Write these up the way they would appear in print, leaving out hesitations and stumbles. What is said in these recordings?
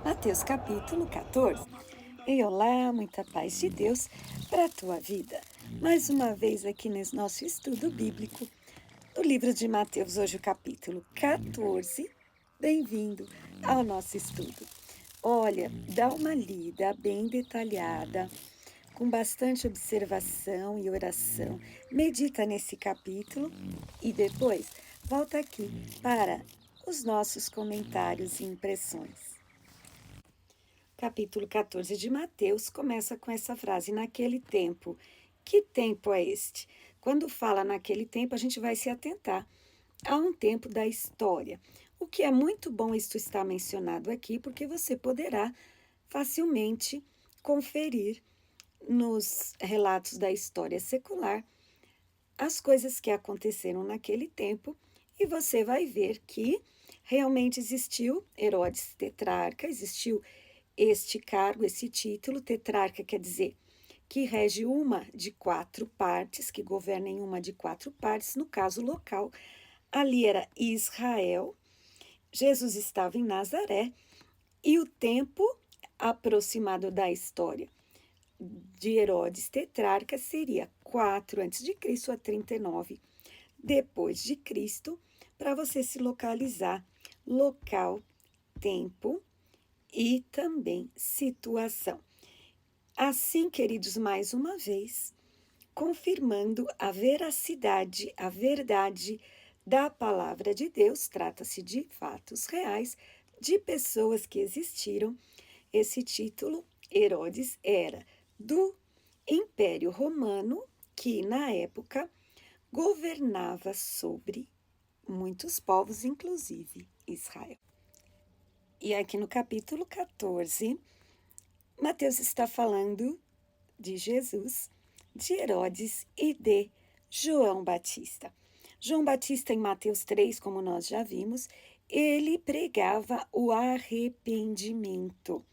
Mateus capítulo 14. E olá, muita paz de Deus para a tua vida. Mais uma vez aqui nesse nosso estudo bíblico do livro de Mateus, hoje o capítulo 14. Bem-vindo ao nosso estudo. Olha, dá uma lida bem detalhada, com bastante observação e oração. Medita nesse capítulo e depois volta aqui para os nossos comentários e impressões. Capítulo 14 de Mateus começa com essa frase: naquele tempo. Que tempo é este? Quando fala naquele tempo, a gente vai se atentar a um tempo da história. O que é muito bom isto estar mencionado aqui, porque você poderá facilmente conferir nos relatos da história secular as coisas que aconteceram naquele tempo e você vai ver que realmente existiu Herodes tetrarca, existiu este cargo, esse título. Tetrarca quer dizer que rege uma de 4 partes, que governa em uma de 4 partes, no caso local, ali era Israel, Jesus estava em Nazaré, e o tempo aproximado da história de Herodes tetrarca seria 4 a.C. a 39 depois de Cristo, para você se localizar local, tempo e também situação. Assim, queridos, mais uma vez, confirmando a veracidade, a verdade da palavra de Deus, trata-se de fatos reais, de pessoas que existiram. Esse título, Herodes, era do Império Romano, que na época governava sobre muitos povos, inclusive Israel. E aqui no capítulo 14, Mateus está falando de Jesus, de Herodes e de João Batista. João Batista, em Mateus 3, como nós já vimos, ele pregava o arrependimento.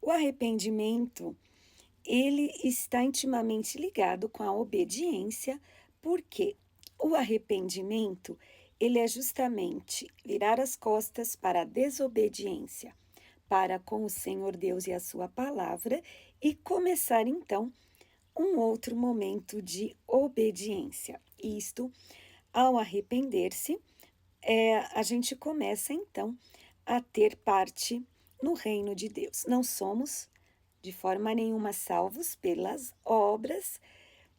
O arrependimento, ele está intimamente ligado com a obediência, porque o arrependimento, ele é justamente virar as costas para a desobediência, para com o Senhor Deus e a sua palavra, e começar então um outro momento de obediência. Isto, ao arrepender-se, a gente começa então a ter parte no reino de Deus. Não somos de forma nenhuma salvos pelas obras,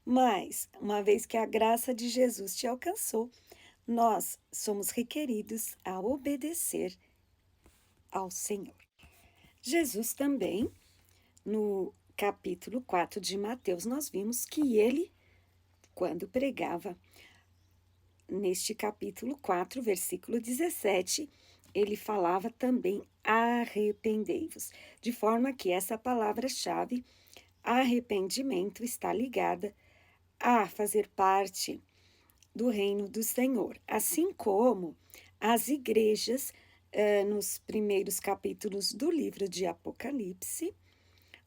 mas uma vez que a graça de Jesus te alcançou, nós somos requeridos a obedecer ao Senhor. Jesus também, no capítulo 4 de Mateus, nós vimos que ele, quando pregava, neste capítulo 4, versículo 17, ele falava também arrependei-vos, de forma que essa palavra-chave, arrependimento, está ligada a fazer parte do reino do Senhor, assim como as igrejas, nos primeiros capítulos do livro de Apocalipse,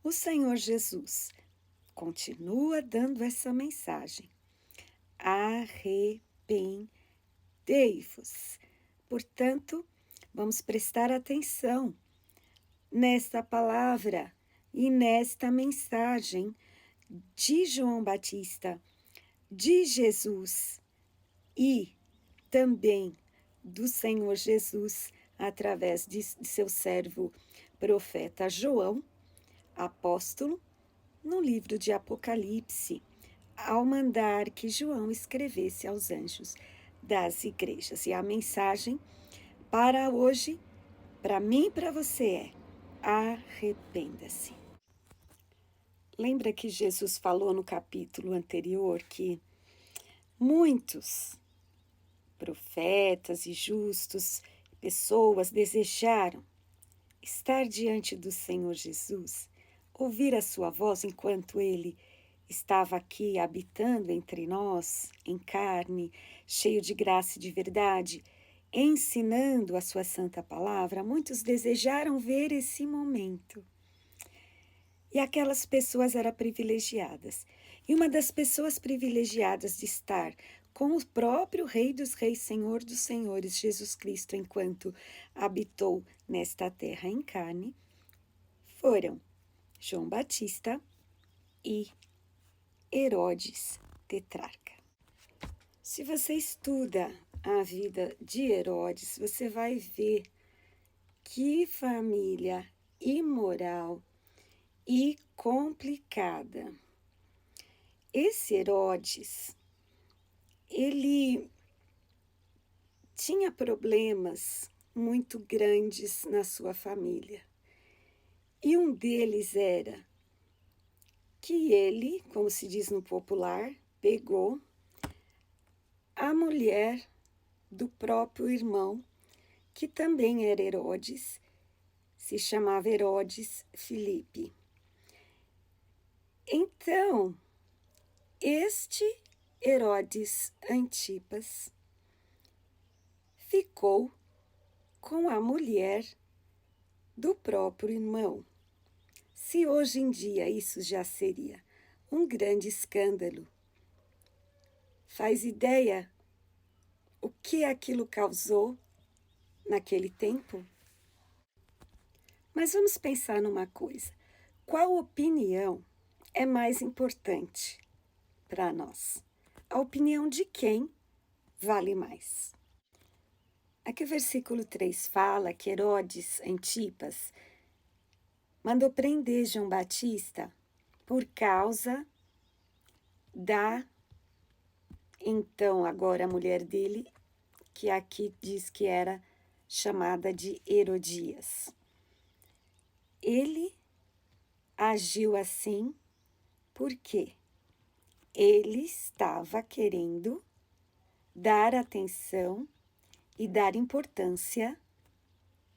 o Senhor Jesus continua dando essa mensagem: arrependei-vos. Portanto, vamos prestar atenção nesta palavra e nesta mensagem de João Batista, de Jesus e também do Senhor Jesus, através de seu servo profeta João, apóstolo, no livro de Apocalipse, ao mandar que João escrevesse aos anjos das igrejas. E a mensagem para hoje, para mim e para você é: arrependa-se. Lembra que Jesus falou no capítulo anterior que muitos profetas e justos, pessoas desejaram estar diante do Senhor Jesus, ouvir a sua voz enquanto ele estava aqui habitando entre nós, em carne, cheio de graça e de verdade, ensinando a sua santa palavra. Muitos desejaram ver esse momento. E aquelas pessoas eram privilegiadas. E uma das pessoas privilegiadas de estar com o próprio Rei dos Reis, Senhor dos Senhores, Jesus Cristo, enquanto habitou nesta terra em carne, foram João Batista e Herodes, tetrarca. Se você estuda a vida de Herodes, você vai ver que família imoral e complicada. Esse Herodes, ele tinha problemas muito grandes na sua família. E um deles era que ele, como se diz no popular, pegou a mulher do próprio irmão, que também era Herodes, se chamava Herodes Filipe. Então, este Herodes Antipas ficou com a mulher do próprio irmão. Se hoje em dia isso já seria um grande escândalo, faz ideia o que aquilo causou naquele tempo? Mas vamos pensar numa coisa: qual opinião é mais importante para nós? A opinião de quem vale mais? Aqui o versículo 3 fala que Herodes Antipas mandou prender João Batista por causa da, então, agora a mulher dele, que aqui diz que era chamada de Herodias. Ele agiu assim porque ele estava querendo dar atenção e dar importância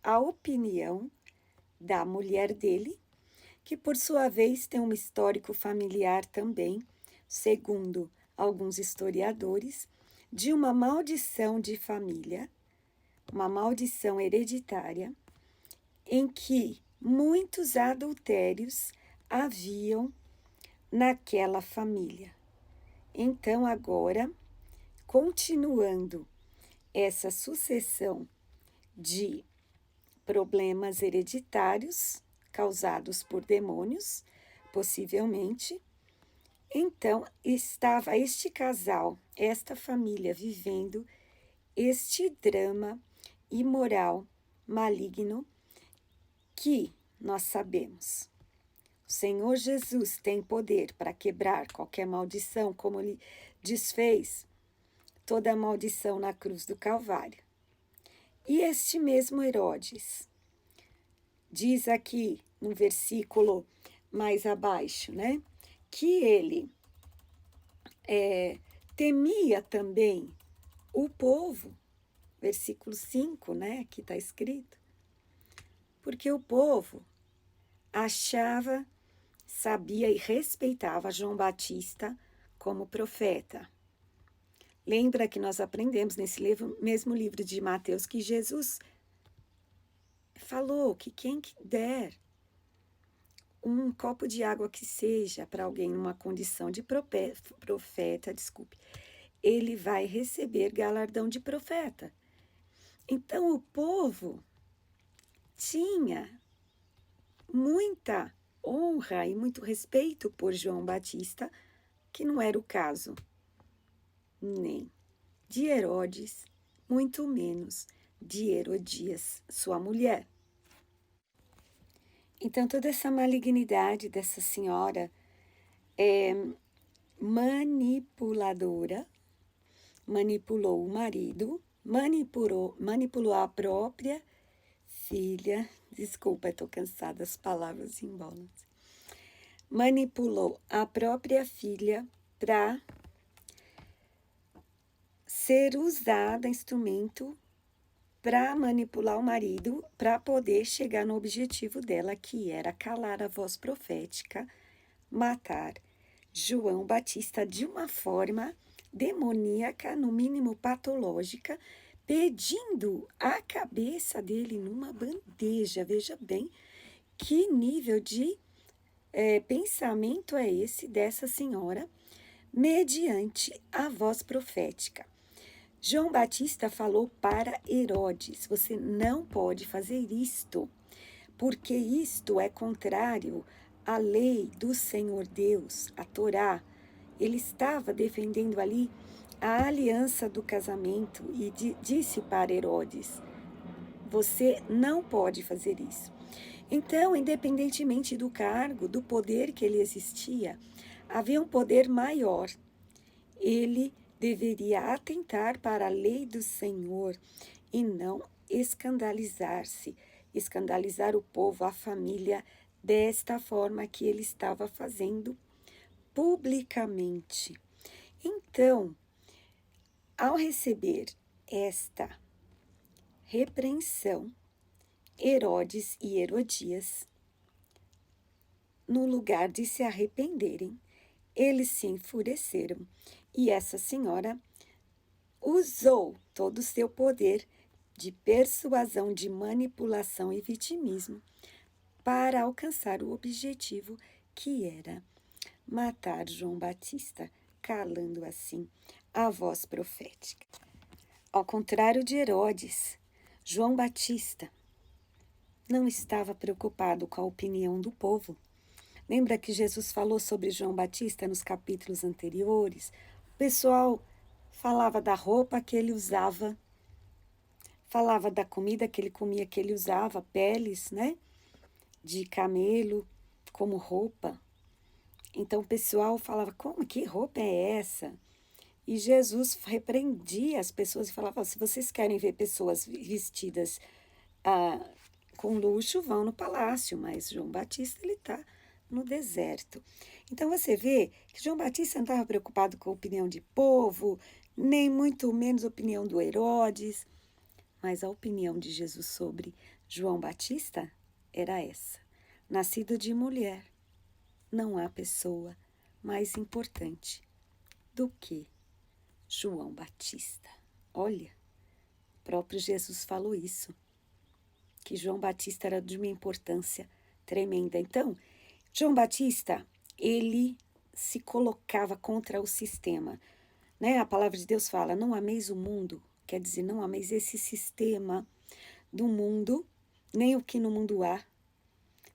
à opinião da mulher dele, que por sua vez tem um histórico familiar também, segundo alguns historiadores, de uma maldição de família, uma maldição hereditária, em que muitos adultérios haviam naquela família. Então, agora, continuando essa sucessão de problemas hereditários causados por demônios, possivelmente, então estava este casal, esta família vivendo este drama imoral, maligno, que nós sabemos. O Senhor Jesus tem poder para quebrar qualquer maldição, como ele desfez toda a maldição na cruz do Calvário. E este mesmo Herodes, diz aqui no versículo mais abaixo, né, que ele temia também o povo, versículo 5, né, aqui está escrito, porque o povo achava, sabia e respeitava João Batista como profeta. Lembra que nós aprendemos nesse mesmo livro de Mateus que Jesus falou que quem der um copo de água que seja para alguém numa condição de profeta, ele vai receber galardão de profeta. Então o povo tinha muita honra e muito respeito por João Batista, que não era o caso nem de Herodes, muito menos de Herodias, sua mulher. Então, toda essa malignidade dessa senhora é manipuladora, manipulou o marido, manipulou a própria filha, desculpa, estou cansada, as palavras embolam. Manipulou a própria filha para ser usada, instrumento para manipular o marido, para poder chegar no objetivo dela, que era calar a voz profética, matar João Batista de uma forma demoníaca, no mínimo patológica, pedindo a cabeça dele numa bandeja. Veja bem que nível de pensamento é esse dessa senhora, mediante a voz profética. João Batista falou para Herodes: você não pode fazer isto, porque isto é contrário à lei do Senhor Deus, a Torá. Ele estava defendendo ali a aliança do casamento e disse para Herodes: você não pode fazer isso. Então, independentemente do cargo, do poder que ele existia, havia um poder maior. Ele deveria atentar para a lei do Senhor e não escandalizar-se, escandalizar o povo, a família, desta forma que ele estava fazendo publicamente. Então, ao receber esta repreensão, Herodes e Herodias, no lugar de se arrependerem, eles se enfureceram e essa senhora usou todo o seu poder de persuasão, de manipulação e vitimismo para alcançar o objetivo que era matar João Batista, calando assim a voz profética. Ao contrário de Herodes, João Batista não estava preocupado com a opinião do povo. Lembra que Jesus falou sobre João Batista nos capítulos anteriores? O pessoal falava da roupa que ele usava, falava da comida que ele comia, que ele usava, peles, né, de camelo como roupa. Então o pessoal falava: como, que roupa é essa? E Jesus repreendia as pessoas e falava: se vocês querem ver pessoas vestidas com luxo, vão no palácio, mas João Batista, ele está no deserto. Então você vê que João Batista não estava preocupado com a opinião de povo, nem muito menos a opinião do Herodes, mas a opinião de Jesus sobre João Batista era essa: nascido de mulher, não há pessoa mais importante do que João Batista. Olha, o próprio Jesus falou isso, que João Batista era de uma importância tremenda. Então, João Batista, ele se colocava contra o sistema, né? A palavra de Deus fala: não ameis o mundo, quer dizer, não ameis esse sistema do mundo, nem o que no mundo há,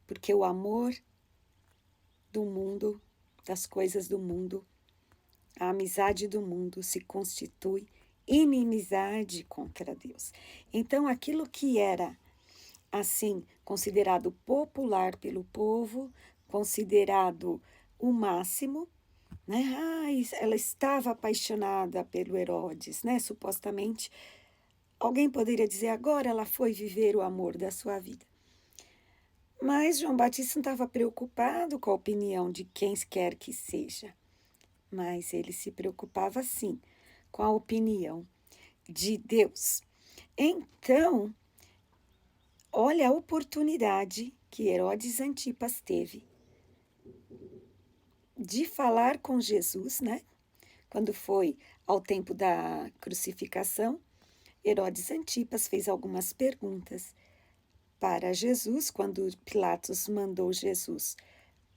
porque o amor do mundo, das coisas do mundo, a amizade do mundo se constitui inimizade contra Deus. Então, aquilo que era, assim, considerado popular pelo povo, considerado o máximo, né? Ela estava apaixonada pelo Herodes, né? Supostamente, alguém poderia dizer: agora ela foi viver o amor da sua vida. Mas João Batista não estava preocupado com a opinião de quem quer que seja, mas ele se preocupava sim com a opinião de Deus. Então, olha a oportunidade que Herodes Antipas teve de falar com Jesus, né? Quando foi ao tempo da crucificação, Herodes Antipas fez algumas perguntas para Jesus, quando Pilatos mandou Jesus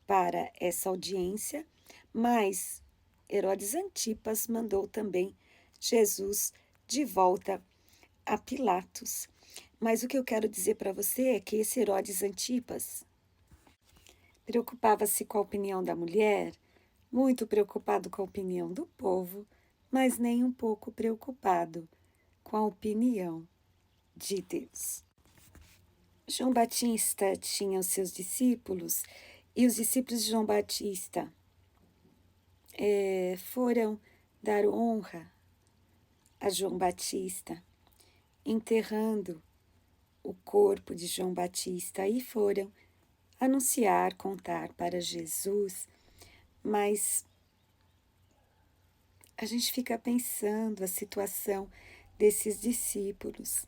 para essa audiência, mas Herodes Antipas mandou também Jesus de volta a Pilatos. Mas o que eu quero dizer para você é que esse Herodes Antipas preocupava-se com a opinião da mulher, muito preocupado com a opinião do povo, mas nem um pouco preocupado com a opinião de Deus. João Batista tinha os seus discípulos e os discípulos de João Batista foram dar honra a João Batista, enterrando o corpo de João Batista e foram anunciar, contar para Jesus, mas a gente fica pensando a situação desses discípulos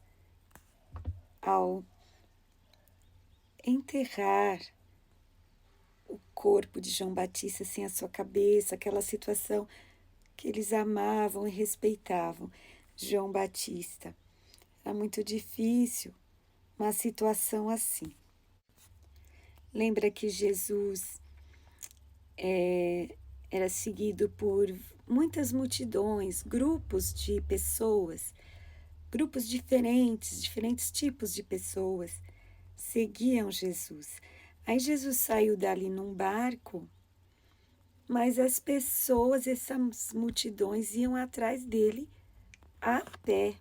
ao enterrar o corpo de João Batista sem a sua cabeça, aquela situação que eles amavam e respeitavam João Batista. Era muito difícil uma situação assim. Lembra que Jesus era seguido por muitas multidões, grupos de pessoas, grupos diferentes, diferentes tipos de pessoas seguiam Jesus. Aí Jesus saiu dali num barco, mas as pessoas, essas multidões, iam atrás dele a pé.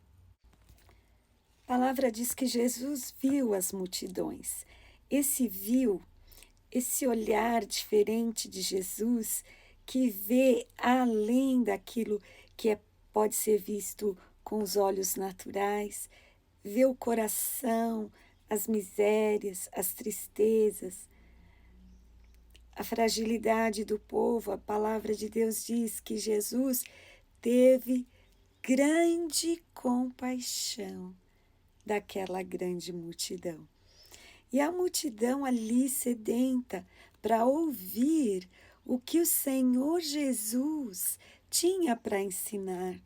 A palavra diz que Jesus viu as multidões. Esse olhar diferente de Jesus, que vê além daquilo que pode ser visto com os olhos naturais, vê o coração, as misérias, as tristezas, a fragilidade do povo. A palavra de Deus diz que Jesus teve grande compaixão daquela grande multidão. E a multidão ali sedenta para ouvir o que o Senhor Jesus tinha para ensinar.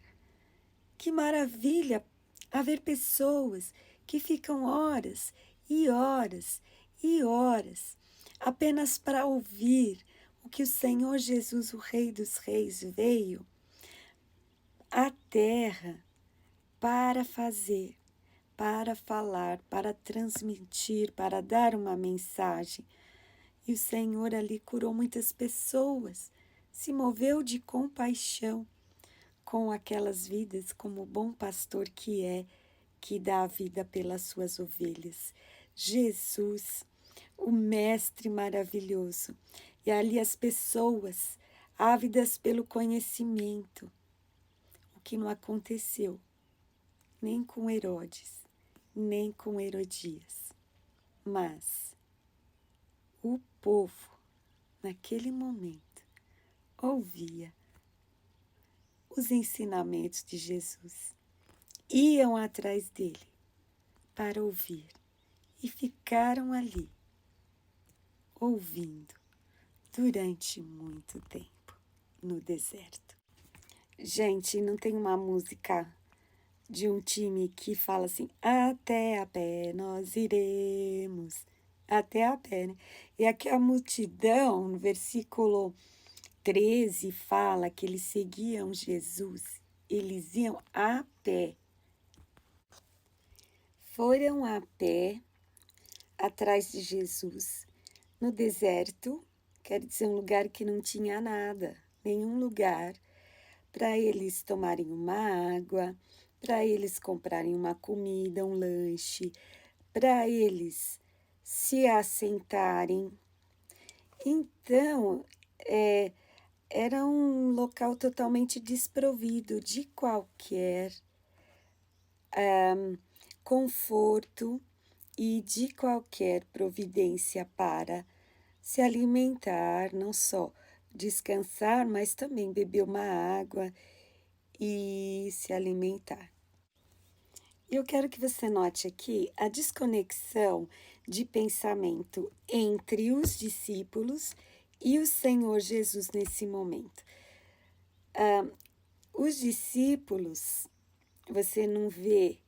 Que maravilha haver pessoas que ficam horas e horas e horas apenas para ouvir o que o Senhor Jesus, o Rei dos Reis, veio à terra para fazer, para falar, para transmitir, para dar uma mensagem. E o Senhor ali curou muitas pessoas, se moveu de compaixão com aquelas vidas, como o bom pastor que é, que dá a vida pelas suas ovelhas. Jesus, o Mestre maravilhoso. E ali as pessoas, ávidas pelo conhecimento, o que não aconteceu nem com Herodes, nem com Herodias. Mas o povo, naquele momento, ouvia os ensinamentos de Jesus, iam atrás dele para ouvir e ficaram ali, ouvindo, durante muito tempo, no deserto. Gente, não tem uma música de um time que fala assim: até a pé nós iremos, até a pé, né? E aqui a multidão, no versículo 13, fala que eles seguiam Jesus, eles iam a pé. Foram a pé atrás de Jesus no deserto, quer dizer, um lugar que não tinha nada, nenhum lugar para eles tomarem uma água, para eles comprarem uma comida, um lanche, para eles se assentarem. Então, era um local totalmente desprovido de qualquer conforto e de qualquer providência para se alimentar, não só descansar, mas também beber uma água e se alimentar. Eu quero que você note aqui a desconexão de pensamento entre os discípulos e o Senhor Jesus nesse momento. Os discípulos, você não vê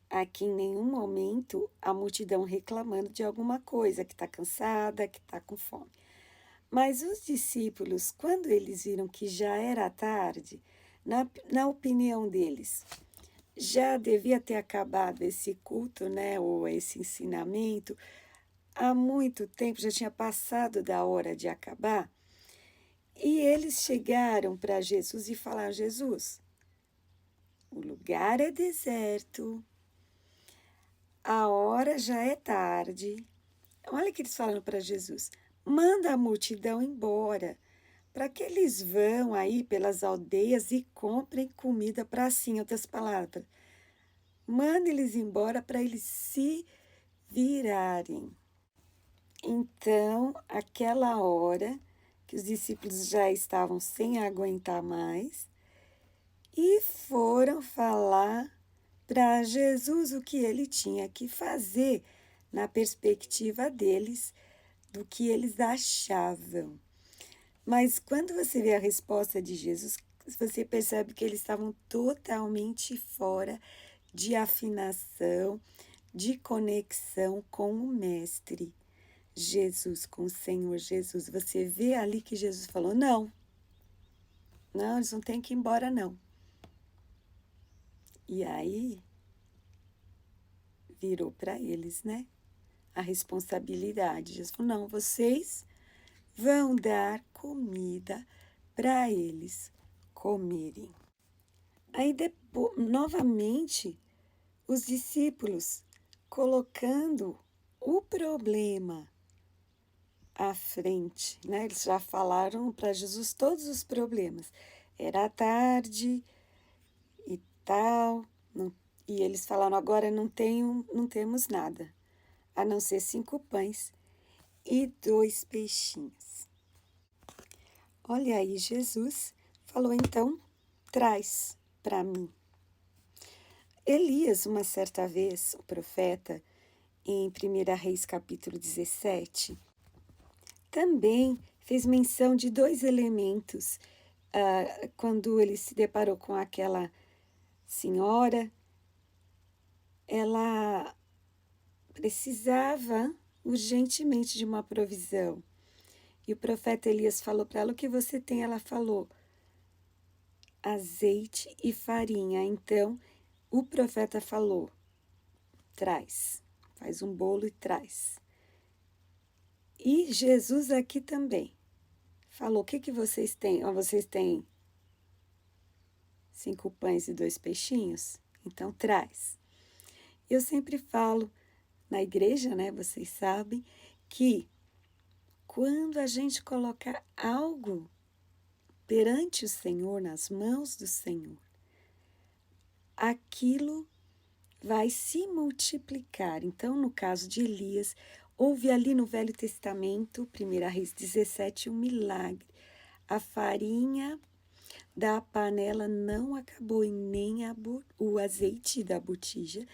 aqui em nenhum momento a multidão reclamando de alguma coisa, que está cansada, que está com fome. Mas os discípulos, quando eles viram que já era tarde, na opinião deles, já devia ter acabado esse culto, né, ou esse ensinamento, há muito tempo, já tinha passado da hora de acabar, e eles chegaram para Jesus e falaram: Jesus, o lugar é deserto, a hora já é tarde. Olha o que eles falaram para Jesus: manda a multidão embora, para que eles vão aí pelas aldeias e comprem comida para si. Em outras palavras, manda eles embora para eles se virarem. Então, aquela hora que os discípulos já estavam sem aguentar mais e foram falar para Jesus o que ele tinha que fazer na perspectiva deles, do que eles achavam. Mas quando você vê a resposta de Jesus, você percebe que eles estavam totalmente fora de afinação, de conexão com o Mestre Jesus, com o Senhor Jesus. Você vê ali que Jesus falou: não, Não, eles não têm que ir embora, não. E aí virou para eles, né? A responsabilidade. Jesus falou: não, vocês vão dar comida para eles comerem. Aí depois, novamente, os discípulos colocando o problema à frente, né? Eles já falaram para Jesus todos os problemas. Era tarde e tal, e eles falaram: agora não temos nada, a não ser 5 pães e 2 peixinhos. Olha aí, Jesus falou: então, traz para mim. Elias, uma certa vez, o profeta, em 1 Reis capítulo 17, também fez menção de 2 elementos quando ele se deparou com aquela senhora. Ela precisava urgentemente de uma provisão. E o profeta Elias falou para ela: o que você tem? Ela falou: azeite e farinha. Então, o profeta falou: traz, faz um bolo e traz. E Jesus aqui também falou: o que vocês têm? Vocês têm 5 pães e 2 peixinhos? Então, traz. Eu sempre falo na igreja, né? Vocês sabem que quando a gente coloca algo perante o Senhor, nas mãos do Senhor, aquilo vai se multiplicar. Então, no caso de Elias, houve ali no Velho Testamento, 1 Reis 17, um milagre. A farinha da panela não acabou e nem o azeite da botija.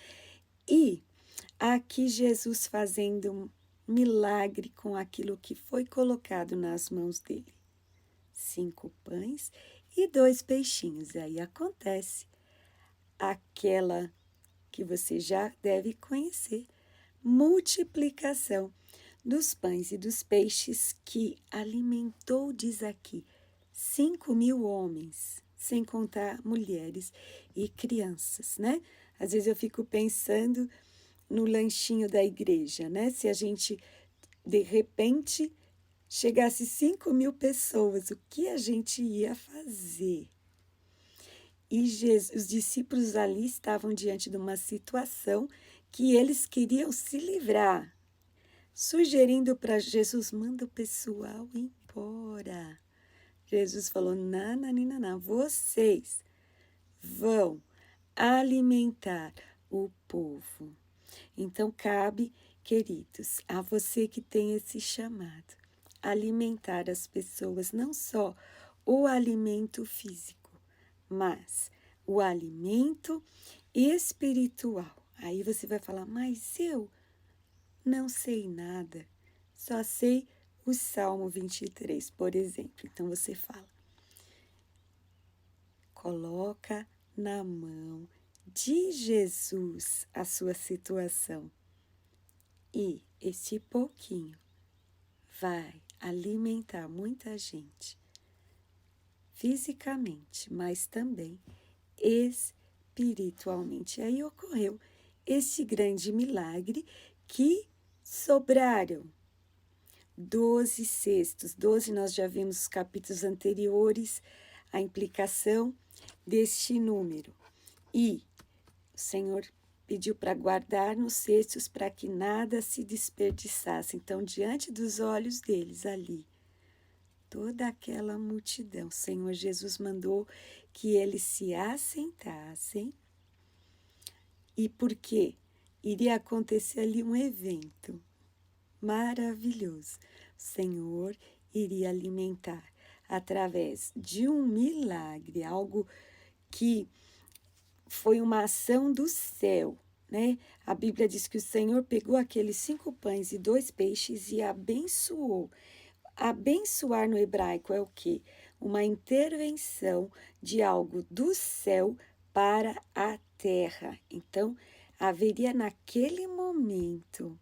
E aqui Jesus fazendo um milagre com aquilo que foi colocado nas mãos dele. 5 pães e 2 peixinhos. E aí acontece aquela que você já deve conhecer, multiplicação dos pães e dos peixes que alimentou, diz aqui, 5.000 homens, sem contar mulheres e crianças, né? Às vezes eu fico pensando no lanchinho da igreja, né? Se a gente, de repente, chegasse 5.000 pessoas, o que a gente ia fazer? E os discípulos ali estavam diante de uma situação que eles queriam se livrar, sugerindo para Jesus: manda o pessoal embora. Jesus falou: não, não, não, não, vocês vão alimentar o povo. Então, cabe, queridos, a você que tem esse chamado, alimentar as pessoas, não só o alimento físico, mas o alimento espiritual. Aí você vai falar: mas eu não sei nada, só sei o Salmo 23, por exemplo. Então você fala: coloca na mão de Jesus a sua situação. E este pouquinho vai alimentar muita gente, fisicamente, mas também espiritualmente. Aí ocorreu este grande milagre que sobraram 12 cestos. 12 nós já vimos nos capítulos anteriores a implicação deste número. E o Senhor pediu para guardar nos cestos para que nada se desperdiçasse. Então, diante dos olhos deles ali, toda aquela multidão, o Senhor Jesus mandou que eles se assentassem. E por quê? Iria acontecer ali um evento maravilhoso. O Senhor iria alimentar através de um milagre, algo que foi uma ação do céu, né? A Bíblia diz que o Senhor pegou aqueles 5 pães e 2 peixes e abençoou. Abençoar no hebraico é o quê? Uma intervenção de algo do céu para a terra. Então, haveria naquele momento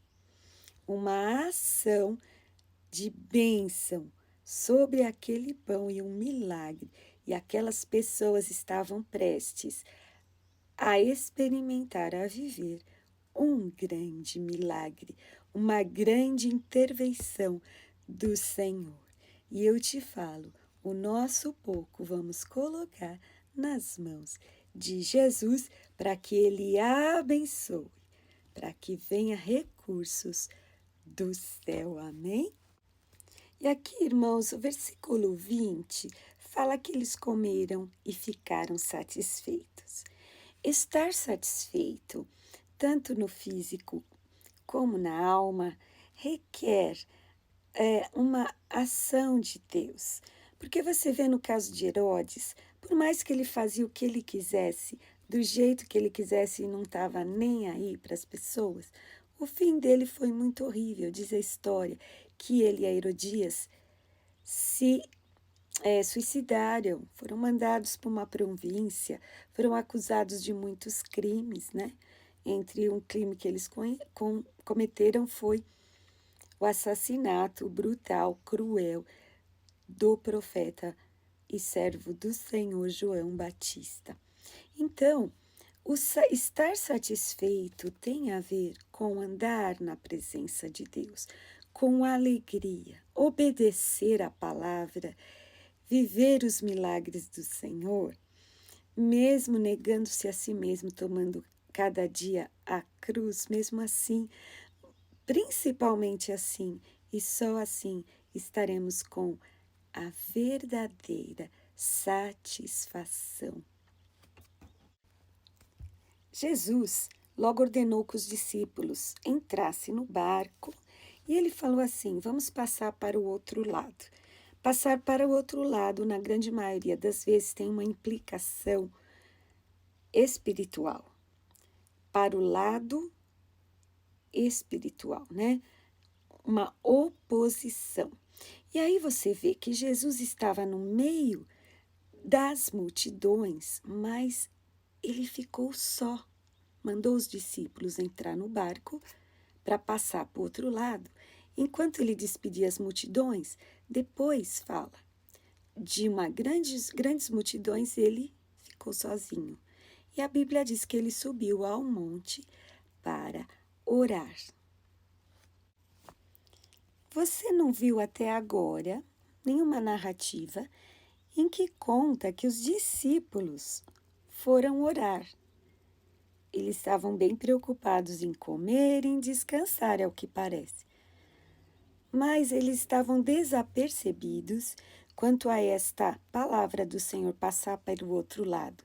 uma ação de bênção sobre aquele pão e um milagre. e aquelas pessoas estavam prestes a experimentar, a viver um grande milagre, uma grande intervenção do Senhor. E eu te falo, o nosso pouco vamos colocar nas mãos de Jesus para que Ele abençoe, para que venha recursos do céu. Amém? E aqui, irmãos, o versículo 20 fala que eles comeram e ficaram satisfeitos. Estar satisfeito, tanto no físico como na alma, requer uma ação de Deus. Porque você vê no caso de Herodes, por mais que ele fazia o que ele quisesse, do jeito que ele quisesse e não estava nem aí para as pessoas, o fim dele foi muito horrível. Diz a história que ele e a Herodias se suicidaram, foram mandados para uma província, foram acusados de muitos crimes, né? Entre um crime que eles cometeram foi o assassinato brutal, cruel do profeta e servo do Senhor João Batista. Então, estar satisfeito tem a ver com andar na presença de Deus, com alegria, obedecer à palavra, viver os milagres do Senhor, mesmo negando-se a si mesmo, tomando cada dia a cruz, mesmo assim, principalmente assim, e só assim estaremos com a verdadeira satisfação. Jesus logo ordenou que os discípulos entrassem no barco e ele falou assim: vamos passar para o outro lado. Passar para o outro lado, na grande maioria das vezes, tem uma implicação espiritual. Para o lado espiritual, né? Uma oposição. E aí você vê que Jesus estava no meio das multidões, mas ele ficou só. Mandou os discípulos entrar no barco para passar para o outro lado. Enquanto ele despedia as multidões, depois fala de grandes multidões, ele ficou sozinho. E a Bíblia diz que ele subiu ao monte para orar. Você não viu até agora nenhuma narrativa em que conta que os discípulos foram orar. Eles estavam bem preocupados em comer e em descansar, é o que parece. Mas eles estavam desapercebidos quanto a esta palavra do Senhor passar para o outro lado.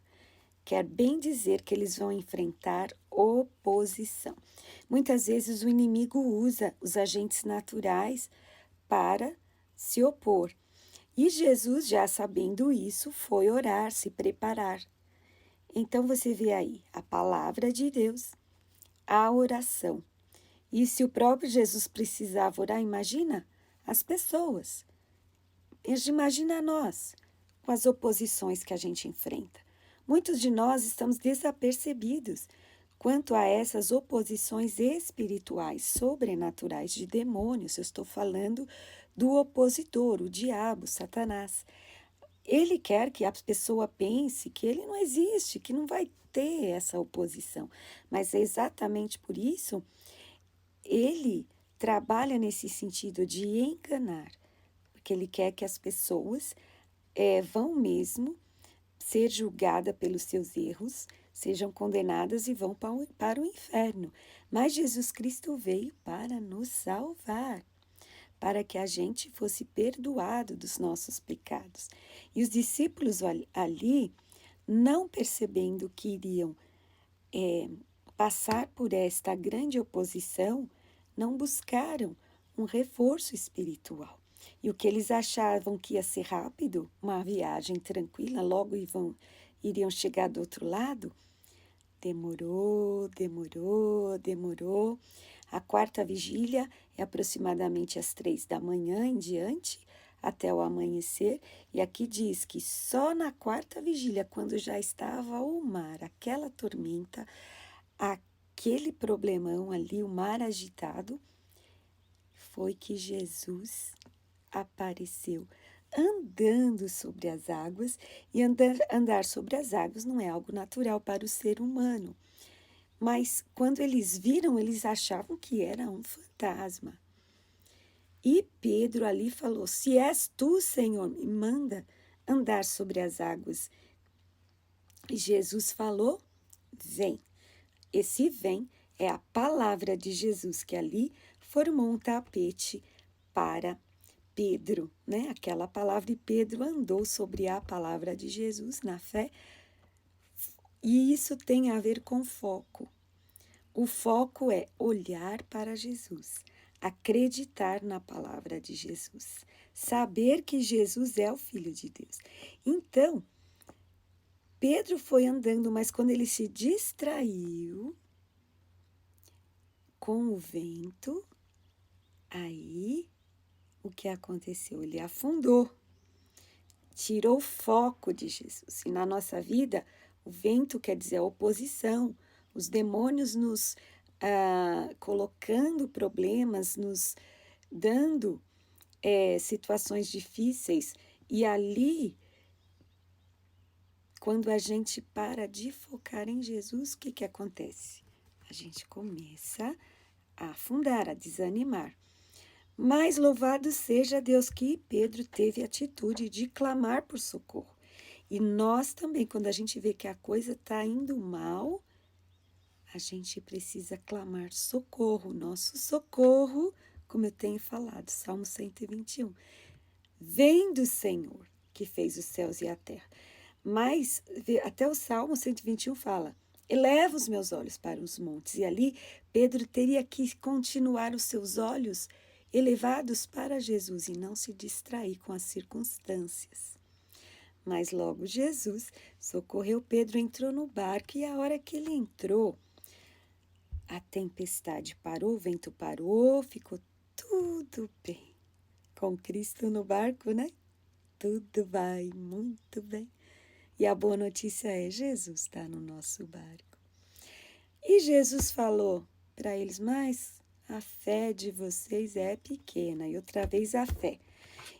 Quer bem dizer que eles vão enfrentar oposição. Muitas vezes o inimigo usa os agentes naturais para se opor. E Jesus, já sabendo isso, foi orar, se preparar. Então você vê aí a palavra de Deus, a oração. E se o próprio Jesus precisava orar, imagina as pessoas. Imagina nós, com as oposições que a gente enfrenta. Muitos de nós estamos desapercebidos quanto a essas oposições espirituais, sobrenaturais, de demônios. Eu estou falando do opositor, o diabo, Satanás. Ele quer que a pessoa pense que ele não existe, que não vai ter essa oposição. Mas é exatamente por isso ele trabalha nesse sentido de enganar, porque ele quer que as pessoas vão mesmo ser julgadas pelos seus erros, sejam condenadas e vão para o inferno. Mas Jesus Cristo veio para nos salvar, para que a gente fosse perdoado dos nossos pecados. E os discípulos ali, não percebendo que iriam passar por esta grande oposição, não buscaram um reforço espiritual. E o que eles achavam que ia ser rápido, uma viagem tranquila, logo iriam chegar do outro lado, demorou. A quarta vigília é aproximadamente às 3 da manhã em diante, até o amanhecer. E aqui diz que só na quarta vigília, quando já estava o mar, aquela tormenta, aquele problemão ali, o mar agitado, foi que Jesus apareceu. andando sobre as águas, e andar sobre as águas não é algo natural para o ser humano. Mas quando eles viram, eles achavam que era um fantasma. E Pedro ali falou: Se és tu, Senhor, me manda andar sobre as águas. E Jesus falou: Vem. Esse vem é a palavra de Jesus que ali formou um tapete para Pedro, né? Aquela palavra, e Pedro andou sobre a palavra de Jesus na fé. E isso tem a ver com foco. O foco é olhar para Jesus, acreditar na palavra de Jesus, saber que Jesus é o Filho de Deus. Então, Pedro foi andando, mas quando ele se distraiu com o vento, aí o que aconteceu? Ele afundou, tirou o foco de Jesus. E na nossa vida, o vento quer dizer a oposição, os demônios nos colocando problemas, nos dando situações difíceis. E ali, quando a gente para de focar em Jesus, o que que acontece? A gente começa a afundar, a desanimar. Mas louvado seja Deus que Pedro teve a atitude de clamar por socorro. E nós também, quando a gente vê que a coisa está indo mal, a gente precisa clamar socorro. Nosso socorro, como eu tenho falado, Salmo 121. Vem do Senhor, que fez os céus e a terra. Mas até o Salmo 121 fala: eleva os meus olhos para os montes. E ali Pedro teria que continuar os seus olhos elevados para Jesus e não se distrair com as circunstâncias. Mas logo Jesus socorreu Pedro, entrou no barco, e a hora que ele entrou, a tempestade parou, o vento parou, ficou tudo bem. Com Cristo no barco, né? Tudo vai muito bem. E a boa notícia é: Jesus está no nosso barco. E Jesus falou para eles: mas a fé de vocês é pequena. E outra vez a fé.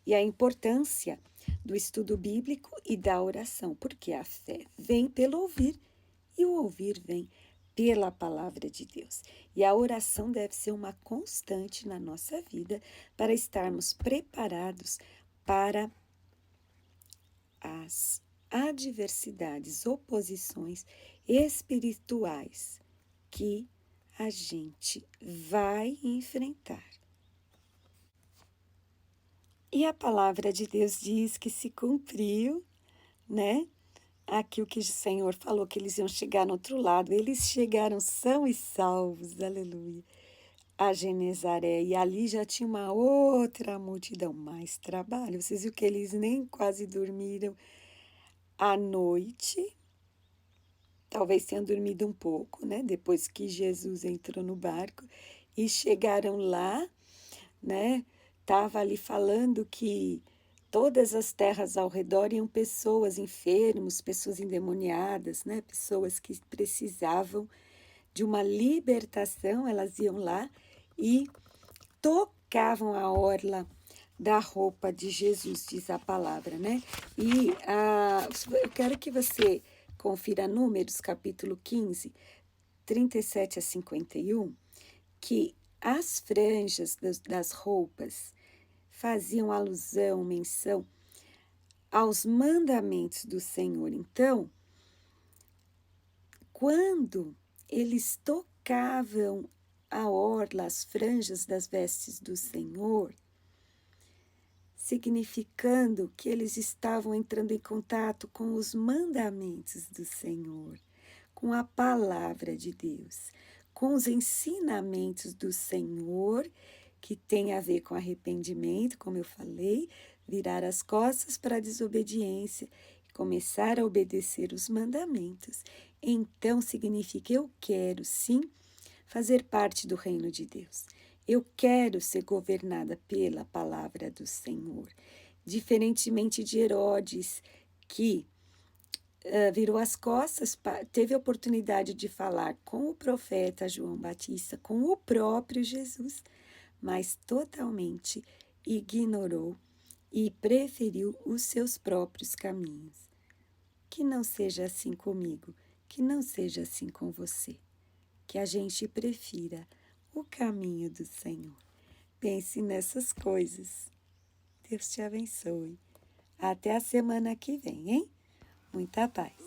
E a importância do estudo bíblico e da oração, porque a fé vem pelo ouvir e o ouvir vem pela palavra de Deus. E a oração deve ser uma constante na nossa vida para estarmos preparados para as adversidades, oposições espirituais que a gente vai enfrentar. E a palavra de Deus diz que se cumpriu, né? Aquilo que o Senhor falou, que eles iam chegar no outro lado. Eles chegaram são e salvos, aleluia, a Genezaré. E ali já tinha uma outra multidão, mais trabalho. Vocês viram que eles nem quase dormiram à noite. Talvez tenham dormido um pouco, né? Depois que Jesus entrou no barco. E chegaram lá, né? Estava ali falando que todas as terras ao redor iam pessoas enfermos, pessoas endemoniadas, né? Pessoas que precisavam de uma libertação. Elas iam lá e tocavam a orla da roupa de Jesus, diz a palavra, né? E eu quero que você confira Números, capítulo 15, 37 a 51, que as franjas das roupas faziam alusão, menção aos mandamentos do Senhor. Então, quando eles tocavam a orla, as franjas das vestes do Senhor, significando que eles estavam entrando em contato com os mandamentos do Senhor, com a palavra de Deus, com os ensinamentos do Senhor, que tem a ver com arrependimento, como eu falei, virar as costas para a desobediência e começar a obedecer os mandamentos. Então significa: eu quero sim fazer parte do reino de Deus. Eu quero ser governada pela palavra do Senhor. Diferentemente de Herodes, que virou as costas, teve a oportunidade de falar com o profeta João Batista, com o próprio Jesus, mas totalmente ignorou e preferiu os seus próprios caminhos. Que não seja assim comigo, que não seja assim com você. Que a gente prefira o caminho do Senhor. Pense nessas coisas. Deus te abençoe. Até a semana que vem, hein? Muita paz.